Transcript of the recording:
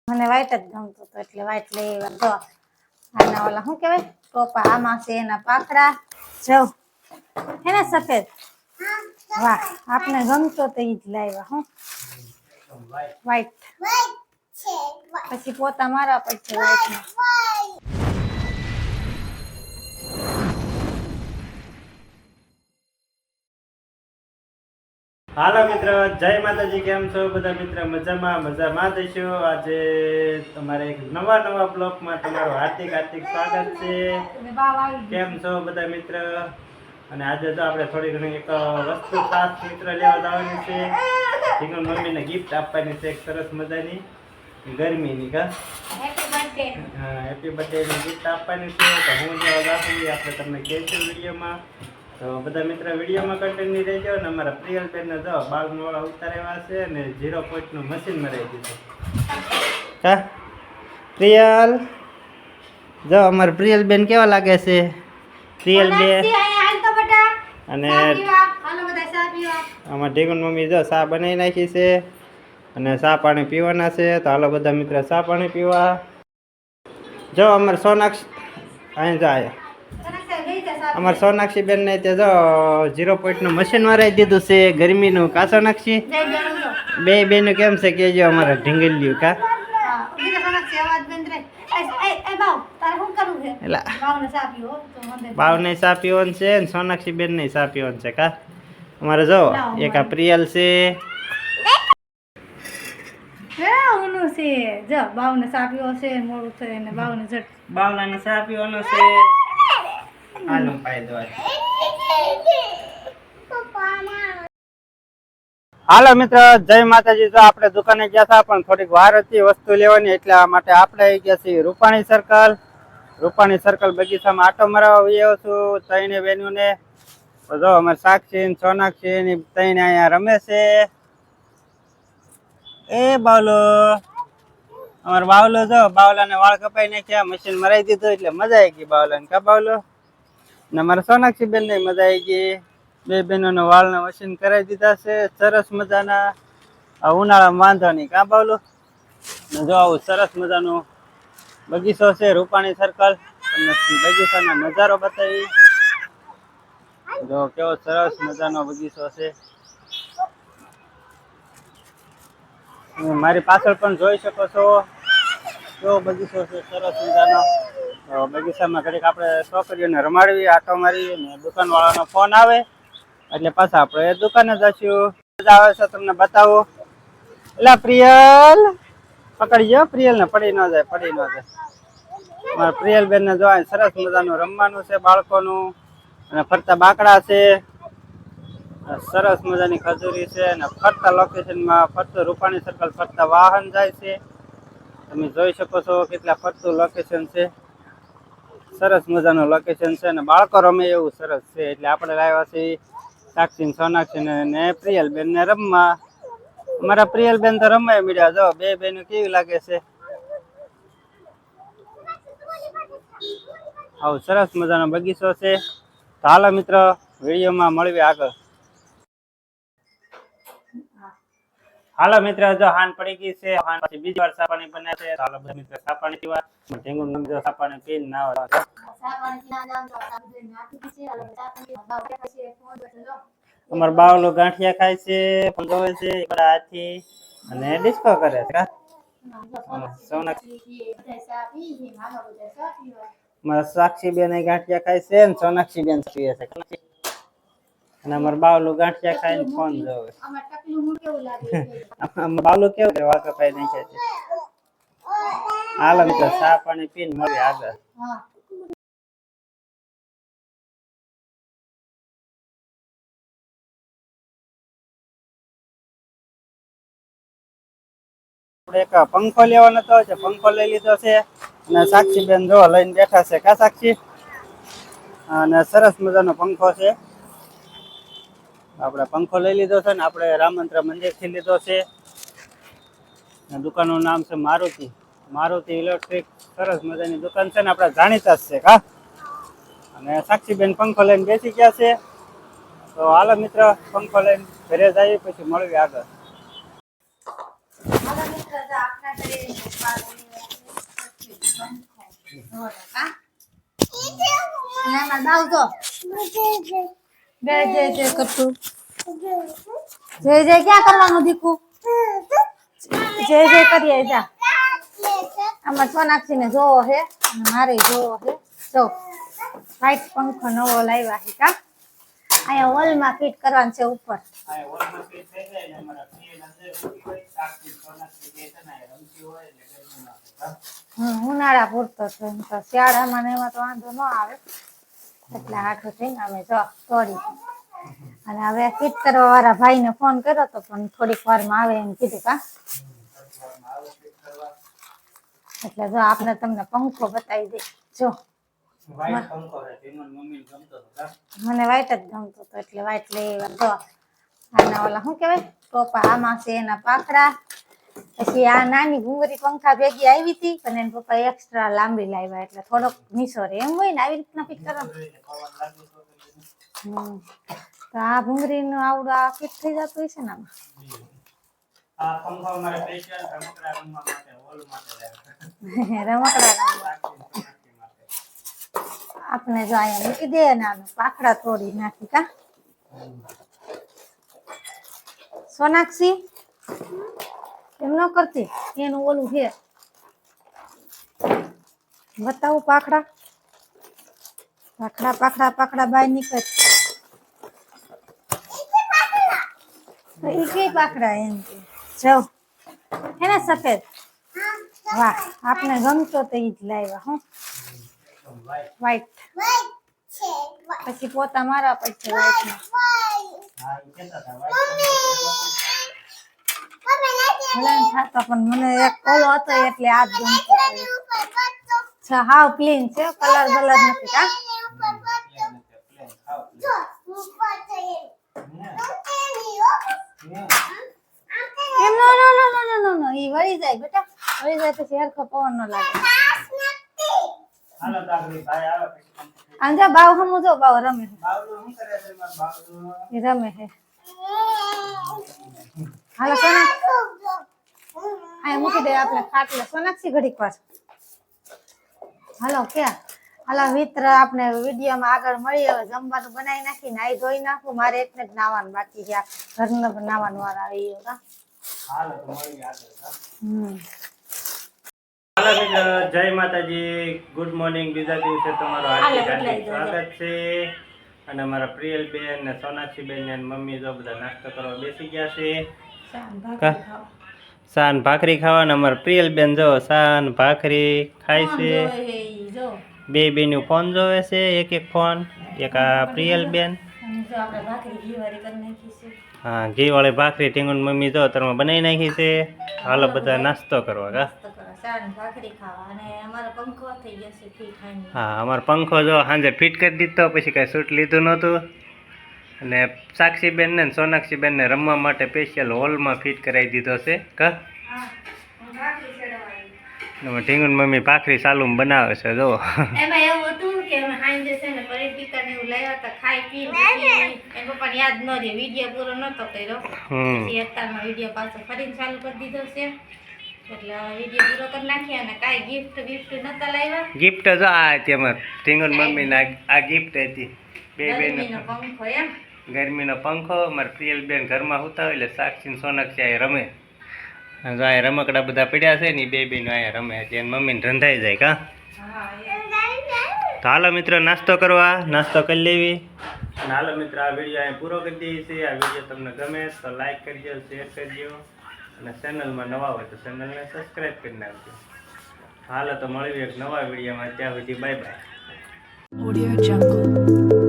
મને વ્હાઈટ જ ગમતું હતું એટલે વ્હાઈટ લઈ આવ્યા. જો આના ઓલા શું કહેવાય ટોપા, આમાં છે એના પાખડા. જો હે ને સફેદ, વાહ આપને ગમતો તો ઈ જ લાવ્યા. હું વ્હાઈટ પછી પોતા મારવા પડશે વ્હાઈટ. હાલો મિત્રો, જય માતાજી. કેમ છો બધા મિત્રો? મજામાં થઈશો. આજે તમારે એક નવા બ્લોગમાં તમારું હાર્દિક સ્વાગત છે. કેમ છો બધા મિત્ર? અને આજે તો આપણે થોડી ઘણી એક વસ્તુ ખાસ મિત્ર લેવા જવાની છે. ઢીંગલ મમ્મીને ગિફ્ટ આપવાની છે એક સરસ મજાની ગરમીની. કા હેપી બર્થડે ની ગિફ્ટ આપવાની છે. તો હું લેવા જાઉં આપણે તમને કહેશું વિડીયોમાં. તો બધા મિત્ર વિડીયોમાં કન્ટિન્યુ રહેજો. ને અમારા પ્રિયલબેનને જો બાળવાળા ઉતારેવા છે ને 0 પોઈન્ટનું મશીન મરાવી દીધું. કા પ્રિયલ જો અમારા પ્રિયલબેન કેવા લાગે છે? પ્રિયલબેન અને આમાં ઢીંગુન મમ્મી જો ચા બનાવી નાખી છે અને ચા પાણી પીવાના છે. તો હાલો બધા મિત્ર ચા પાણી પીવા. જો અમારે સોનાક્ષી અહીં જાય, અમારે સોનાક્ષી બેન ને તે જો 0 પોઈન્ટનું મશીન મરાવી દીધું છે ગરમીનું. કા સોનાક્ષી બે બેનું કેમ છે કેજો અમારા ઢીંગલિયું? કા બાવને ચા પીવાનું છે ને સોનાક્ષી બેન ને ચા પીવાનું છે. કા અમારે જો એક આ પ્રિયલ છે. જો બાવને ચા પીવો છે, મોડું થયું ને બાવને ઝટ બાવલાને ચા પીવાનો છે. હાલો પાઈ દો. હાલો મિત્ર, જય માતાજી. તો આપણે દુકાને ગયા હતા પણ થોડીક વાર હતી વસ્તુ લેવાની, એટલા માટે આપણે આવી ગયા છીએ રૂપાણી સર્કલ બગીચામાં આટો મરાવવા આવ્યો છું ત્રણે બેનોને. તો જો અમારે સાક્ષી સોનાક્ષી ની ત્રણે અહીંયા રમે છે. એ બાવલો, અમારો બાવલો જો બાવલાને વાળ કપાઈ નાખ્યા, મશીન મરાવી દીધું એટલે મજા આવી ગઈ બાવલાને. કા બાવલો? ને અમારા સોનાક્ષી બેન ને મજા આવી ગઈ. બે બહેનોને વાળના મશીન કરાવી દીધા છે સરસ મજાના. ઉનાળામાં વાંધો નહીં. કા બાવલો? જો આવું સરસ મજાનો બગીચો છે રૂપાણી સર્કલ. તમને બગીચાનો નજારો બતાવી. જો કેવો સરસ મજાનો બગીચો છે. મારી પાછળ પણ જોઈ શકો છો કેવો બગીચો છે સરસ મજાનો. બગીચામાં ઘડીક આપણે છોકરીઓને રમાડવી, આટો મારી, ને દુકાન વાળાનો ફોન આવે એટલે પાછા આપણે દુકાને જશું. મજા આવે છે તમને બતાવો. એટલે પ્રિયલ પકડી ગયો, પ્રિયલ ને પડી ન જાય. મારા પ્રિયલ બેન ને જો સરસ મજાનું રમવાનું છે બાળકોનું, અને ફરતા બાકડા છે, સરસ મજાની ખજૂરી છે. અને ફરતા લોકેશનમાં ફરતું રૂપાણી સર્કલ ફરતા વાહન જાય છે. તમે જોઈ શકો છો કેટલા ફરતું લોકેશન છે. સરસ મજાનું લોકેશન છે અને બાળકો રમે એવું સરસ છે. એટલે આપણે લાવ્યા છીએ સાક્ષી સોનાક્ષી ને પ્રિયલબેન ને રમવા. અમારા પ્રિયલબેન તો રમાય મળ્યા. જો બે બેનું કેવી લાગે છે? આવું સરસ મજાનો બગીચો છે. તો હાલો મિત્રો વિડીયોમાં મળીએ આગળ. હાલો મિત્ર, જો હાન પડી ગઈ છે. હાન પછી બીજી વાર સાપાણી બને છે. હાલો બધા મિત્ર સાપાણી પીવા. ઢીંગુન નમજો સાપાણી પીને નાવા. અમાર બાવલો ગાંઠિયા ખાય છે, પંગોવે છે બડા હાથી અને ડિસ્કો કરે છે. મારા સાક્ષી બેન ગાંઠિયા ખાય છે ને સોનાક્ષી બેન પીએ છે. અને અમાર બાવલો ગાંઠિયા ખાઈને ફોન જોવે. બાવલો કેવું કે વાળ કપાઈ નાખે છે. હાલો મિત્રો ચા પાણી પીને મળીએ આગળ. એક પંખો લેવાનો હતો, પંખો લઈ લીધો છે. અને સાક્ષી બેન જો લઈને બેઠા છે. કા સાક્ષી? અને સરસ મજાનો પંખો છે. આપણે પંખો લઈ લીધો છે ને આપણે રામમંત્ર મંદિર થી લીધો છે. દુકાનનું નામ છે મારુતિ ઇલેક્ટ્રિક. સરસ મજાની દુકાન છે ને આપણે જાણીતા જ છે. કા અને સાક્ષી બેન પંખો લઈને બેસી ગયા છે. તો હાલો મિત્ર પંખો લઈને ઘરે જઈએ પછી મળીએ આગળ. જય જય ક્યાં કરવાનું દીકુ? જય જય કરીએ જા. આમાં સોનાક્ષી ને જોવો હે, મારે જોવો હે. જો વ્હાઈટ પંખો નવો લાવ્યા છે કા. અહીંયા હોલ માં ફિટ કરવાનું છે ઉપર. ઉનાળા પૂરતો છે, એમ તો શિયાળામાં ને એમાં તો વાંધો ન આવે, એટલે હાથું થઈને અમે જો તોડી. અને હવે ફિટ કરવા વાળા ભાઈ ને ફોન કર્યો તો પણ થોડીક વારમાં આવે એમ કીધું કા. એટલે જો આપણે તમને પંખો બતાવી દે. જો મને વ્હાઈટ જ ગમતો હતો એટલે વ્હાઈટ લઈ આવ્યા. જો આના ઓલા શું કહેવાય ટોપા, આમાં છે એના પાખડા. પછી આ નાની ભૂંગળી પંખા ભેગી આવી હતી પણ એના પપ્પા એક્સ્ટ્રા લાંબી લાવ્યા એટલે થોડોક નીચો રે એમ હોય ને આવી રીતના ફિટ કરવાનું. તો આ ભૂંગળી નું આવડું આ ફિટ થઈ જતું હોય છે ને આમાં. રમકડા આપણે જો અહીંયા મૂકી દે ને આનું પાખડા તોડી નાખી કા. સોનાક્ષી એમ ન કરતી, એનું ઓલું છે બતાવું પાખડા. પાખડા પાખડા પાખડા બહાર નીકળ. એ કઈ પાખડા એમ કે જો હે ને સફેદ. વાહ આપને ગમતો તો ઈ જ લાવ્યા હું. વ્હાઈટ પછી પોતા મારા પડશે વ્હાઈટ. પણ મને એક ઓલો હતો એટલે આ જ ગમતો. હાવ ક્લીન છે, કલર બલર નથી કા. એમ નો નો નો નો નો નો ઈ વળી જાય બેટા, વળી જાય પછી હરખો પવન ન લાગે. આમ જો બાવ હમુ જો બાવ રમે છે, રમે છે. હાલો સોના આ મૂકી દે આપણે ખાટલે. સોનાક્ષી ઘડીક વાર હાલો ક્યાં હાલો મિત્ર, આપણે વિડીયોમાં આગળ મળીએ. હવે જમવાનું બનાવી નાખી, નાઈ ધોઈ નાખું. મારે એટલે જ નાવાનું બાકી છે, ઘરનો નાવાનું વાર આવી ગયો. હાલો મિત્રો, જય માતાજી, ગુડ મોર્નિંગ. બીજા દિવસે તમારું હાર્દિક સ્વાગત છે. અને અમારા પ્રિયલ બેન ને સોનાક્ષી બેન ને મમ્મી જો બધા નાસ્તો કરવા બેસી ગયા છે. સાન ભાખરી ખાવાના. અમારા પ્રિયલ બેન જો સાન ભાખરી ખાય છે. બે બેનું ફોન જોવે છે, એક એક ફોન. એક આ પ્રિયલ બેન. હા ઘી વાળી ભાખરી ટીંગુન મમ્મી જો તરમાં બનાવી નાખી છે. હાલો બધા નાસ્તો કરવા કા. હા અમારો પંખો જો સાંજે ફિટ કરી દીધો, પછી કઈ શૂટ લીધું નહોતું. અને સાક્ષી બેન ને સોનાક્ષી બેન ને રમવા માટે સ્પેશિયલ હોલમાં ફિટ કરાવી દીધો છે કા. ઢીંગુન મમ્મી ભાખરી સાલું બનાવે છે જો. એમાં એવું હતું કે અમે સાંજે છે ને પરેશ ટીકા ને એવું લાવ્યા હતા, ખાઈ પી એ પપ્પાને યાદ ન રહે, વિડીયો પૂરો નતો કર્યો. પછી અત્યારમાં વિડીયો પાછો ફરીને ચાલુ કરી દીધો છે, એટલે વિડીયો પૂરો કરી નાખ્યા. અને કાંઈ ગિફ્ટ નતા લાવ્યા. ગિફ્ટ જો આ હતી અમાર ઢીંગુન મમ્મી ના આ ગિફ્ટ હતી. બે બેન પંખો એમ ગરમીનો પંખો. અમારે પ્રિયલ બેન ઘરમાં સુતા હોય એટલે સાક્ષી ને સોનાક્ષી આ રમે. જો આ રમકડા બધા પડ્યા છે ને બે બેનો અહીંયા રમે એટલે મમ્મીને રંધાઈ જાય કા. તો હાલો મિત્રો નાસ્તો કરવા, નાસ્તો કરી લેવી. અને હાલો મિત્રો આ વિડીયો અહીં પૂરો કરી દઈએ છીએ. આ વિડીયો તમને ગમે તો લાઈક કરજો, શેર કરજો, અને ચેનલમાં નવા હોય તો ચેનલને સબસ્ક્રાઈબ કરી નાખજો. હાલો તો મળીએ એક નવા વિડીયોમાં. ત્યાં સુધી બાય બાય. Audio Jungle.